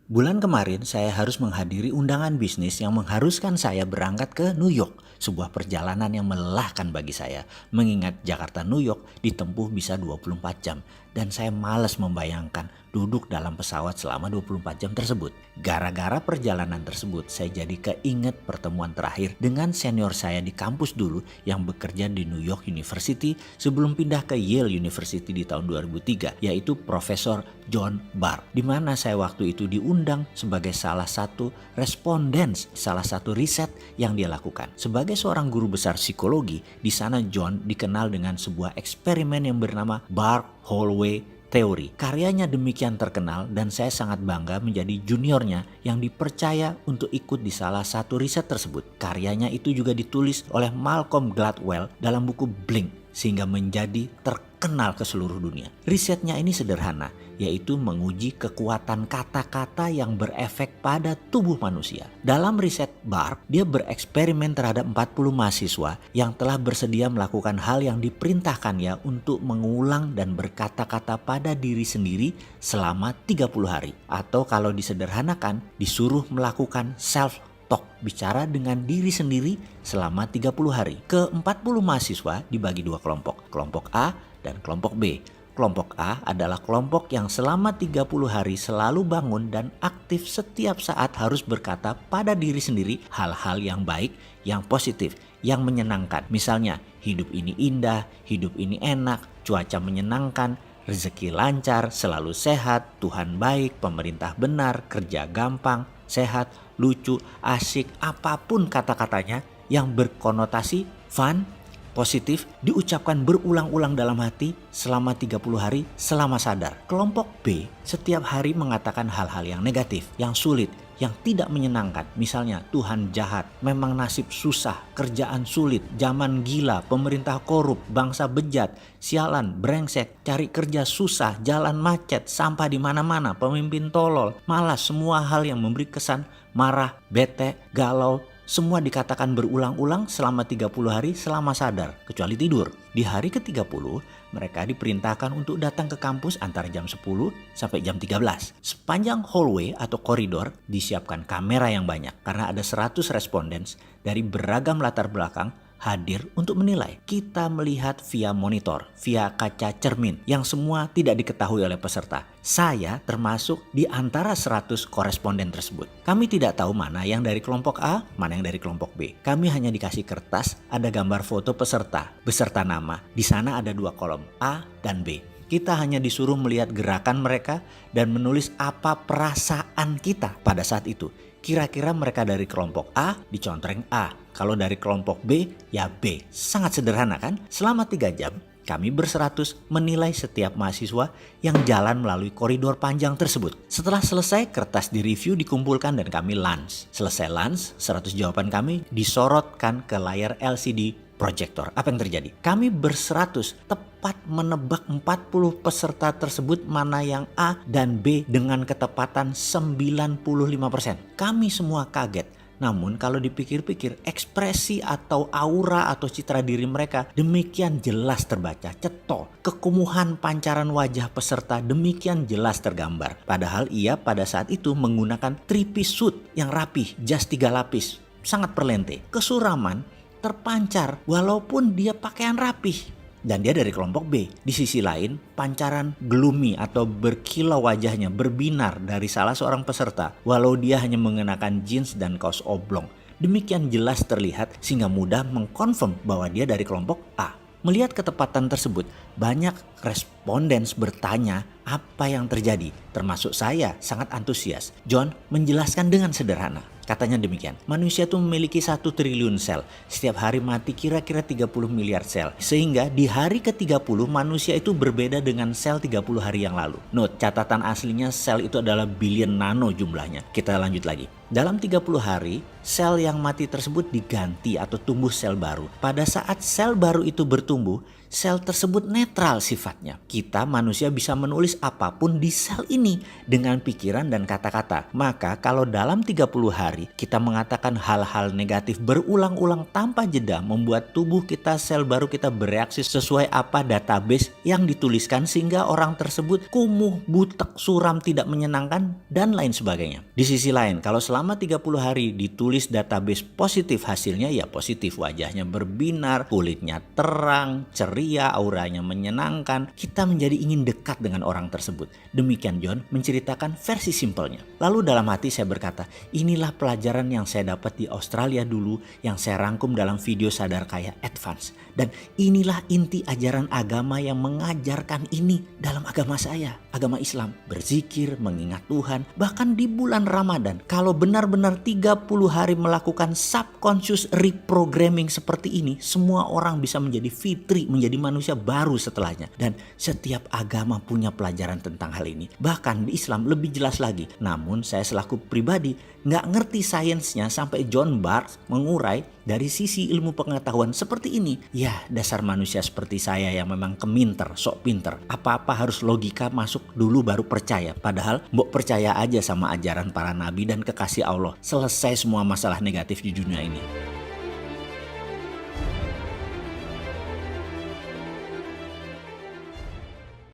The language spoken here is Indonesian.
Bulan kemarin saya harus menghadiri undangan bisnis yang mengharuskan saya berangkat ke New York. Sebuah perjalanan yang melelahkan bagi saya. Mengingat Jakarta New York ditempuh bisa 24 jam. Dan saya malas membayangkan duduk dalam pesawat selama 24 jam tersebut. Gara-gara perjalanan tersebut saya jadi keinget pertemuan terakhir dengan senior saya di kampus dulu yang bekerja di New York University sebelum pindah ke Yale University di tahun 2003, yaitu Profesor John Barr. Di mana saya waktu itu diundang sebagai salah satu responden salah satu riset yang dia lakukan. Sebagai seorang guru besar psikologi, di sana John dikenal dengan sebuah eksperimen yang bernama Barr-Holloway Theory. Karyanya demikian terkenal dan saya sangat bangga menjadi juniornya yang dipercaya untuk ikut di salah satu riset tersebut. Karyanya itu juga ditulis oleh Malcolm Gladwell dalam buku Blink sehingga menjadi terkenal ke seluruh dunia. Risetnya ini sederhana, yaitu menguji kekuatan kata-kata yang berefek pada tubuh manusia. Dalam riset Barr, dia bereksperimen terhadap 40 mahasiswa yang telah bersedia melakukan hal yang diperintahkannya untuk mengulang dan berkata-kata pada diri sendiri selama 30 hari. Atau kalau disederhanakan, disuruh melakukan self talk, bicara dengan diri sendiri selama 30 hari. Ke-40 mahasiswa dibagi dua kelompok, kelompok A dan kelompok B. Kelompok A adalah kelompok yang selama 30 hari selalu bangun dan aktif setiap saat harus berkata pada diri sendiri hal-hal yang baik, yang positif, yang menyenangkan. Misalnya, hidup ini indah, hidup ini enak, cuaca menyenangkan, rezeki lancar, selalu sehat, Tuhan baik, pemerintah benar, kerja gampang, sehat, lucu, asik, apapun kata-katanya yang berkonotasi fun, positif, diucapkan berulang-ulang dalam hati selama 30 hari selama sadar. Kelompok B setiap hari mengatakan hal-hal yang negatif, yang sulit, yang tidak menyenangkan. Misalnya, Tuhan jahat, memang nasib susah, kerjaan sulit, zaman gila, pemerintah korup, bangsa bejat, sialan, brengsek, cari kerja susah, jalan macet, sampah di mana-mana, pemimpin tolol, malas, semua hal yang memberi kesan marah, bete, galau, semua dikatakan berulang-ulang selama 30 hari selama sadar, kecuali tidur. Di hari ke-30, mereka diperintahkan untuk datang ke kampus antara jam 10 sampai jam 13. Sepanjang hallway atau koridor disiapkan kamera yang banyak karena ada 100 respondents dari beragam latar belakang hadir untuk menilai. Kita melihat via monitor, via kaca cermin yang semua tidak diketahui oleh peserta. Saya termasuk di antara 100 koresponden tersebut. Kami tidak tahu mana yang dari kelompok A, mana yang dari kelompok B. Kami hanya dikasih kertas, ada gambar foto peserta, beserta nama. Di sana ada dua kolom, A dan B. Kita hanya disuruh melihat gerakan mereka dan menulis apa perasaan kita pada saat itu. Kira-kira mereka dari kelompok A dicontreng A. Kalau dari kelompok B ya B. Sangat sederhana kan? Selama 3 jam kami berseratus menilai setiap mahasiswa yang jalan melalui koridor panjang tersebut. Setelah selesai, kertas direview, dikumpulkan dan kami lunch. Selesai lunch, 100 jawaban kami disorotkan ke layar LCD proyektor. Apa yang terjadi? Kami berseratus tepat menebak 40 peserta tersebut mana yang A dan B dengan ketepatan 95%. Kami semua kaget. Namun kalau dipikir-pikir, ekspresi atau aura atau citra diri mereka demikian jelas terbaca, cetol. Kekumuhan pancaran wajah peserta demikian jelas tergambar. Padahal ia pada saat itu menggunakan 3-piece suit yang rapih, jas 3 lapis, sangat perlente. Kesuraman terpancar walaupun dia pakaian rapih. Dan dia dari kelompok B. Di sisi lain, pancaran gloomy atau berkilau wajahnya berbinar dari salah seorang peserta walau dia hanya mengenakan jeans dan kaos oblong. Demikian jelas terlihat sehingga mudah mengkonfirm bahwa dia dari kelompok A. Melihat ketepatan tersebut, banyak respondens bertanya apa yang terjadi. Termasuk saya sangat antusias. John menjelaskan dengan sederhana. Katanya demikian, manusia itu memiliki 1 triliun sel. Setiap hari mati kira-kira 30 miliar sel. Sehingga di hari ke-30 manusia itu berbeda dengan sel 30 hari yang lalu. Note, catatan aslinya sel itu adalah billion nano jumlahnya. Kita lanjut lagi. Dalam 30 hari, sel yang mati tersebut diganti atau tumbuh sel baru. Pada saat sel baru itu bertumbuh, sel tersebut netral sifatnya. Kita manusia bisa menulis apapun di sel ini dengan pikiran dan kata-kata. Maka kalau dalam 30 hari kita mengatakan hal-hal negatif berulang-ulang tanpa jeda, membuat tubuh kita, sel baru kita bereaksi sesuai apa database yang dituliskan, sehingga orang tersebut kumuh, butek, suram, tidak menyenangkan, dan lain sebagainya. Di sisi lain, kalau selama 30 hari ditulis database positif, hasilnya ya positif, wajahnya berbinar, kulitnya terang, ceria, auranya menyenangkan, kita menjadi ingin dekat dengan orang tersebut. Demikian John menceritakan versi simpelnya. Lalu dalam hati saya berkata, inilah pelajaran yang saya dapat di Australia dulu, yang saya rangkum dalam video Sadar Kaya Advance. Dan inilah inti ajaran agama yang mengajarkan ini dalam agama saya, agama Islam. Berzikir, mengingat Tuhan, bahkan di bulan Ramadan. Kalau benar-benar 30 hari melakukan subconscious reprogramming seperti ini, semua orang bisa menjadi fitri, menjadi manusia baru setelahnya. Dan setiap agama punya pelajaran tentang hal ini. Bahkan di Islam lebih jelas lagi. Namun saya selaku pribadi nggak ngerti sainsnya sampai John Barth mengurai dari sisi ilmu pengetahuan seperti ini. Ya, dasar manusia seperti saya yang memang keminter, sok pinter. Apa-apa harus logika masuk dulu baru percaya. Padahal mbok percaya aja sama ajaran para nabi dan kekasih Allah. Selesai semua masalah negatif di dunia ini.